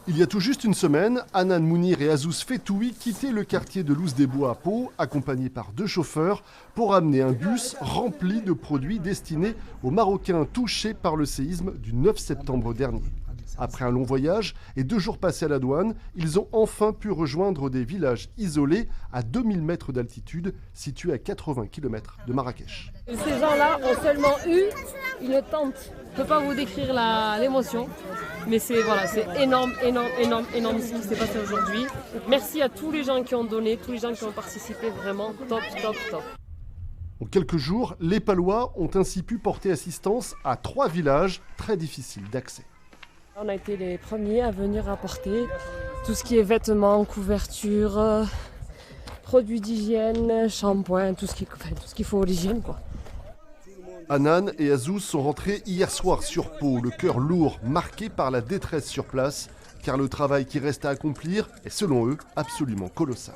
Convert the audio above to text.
Il y a tout juste une semaine, Hanan Mounir et Azouz Fetoui quittaient le quartier de Louz-des-Bois à Pau, accompagnés par 2 chauffeurs, pour amener un bus rempli de produits destinés aux Marocains touchés par le séisme du 9 septembre dernier. Après un long voyage et 2 jours passés à la douane, ils ont enfin pu rejoindre des villages isolés à 2000 mètres d'altitude, situés à 80 km de Marrakech. Ces gens-là ont seulement eu une tente. Je ne peux pas vous décrire l'émotion, mais c'est énorme ce qui s'est passé aujourd'hui. Merci à tous les gens qui ont donné, tous les gens qui ont participé, vraiment top. En quelques jours, les Palois ont ainsi pu porter assistance à 3 villages très difficiles d'accès. On a été les premiers à venir apporter tout ce qui est vêtements, couvertures, produits d'hygiène, shampoing, tout ce qu'il faut à l'hygiène, quoi. Hanan et Azouz sont rentrés hier soir sur Pau, le cœur lourd, marqué par la détresse sur place, car le travail qui reste à accomplir est selon eux absolument colossal.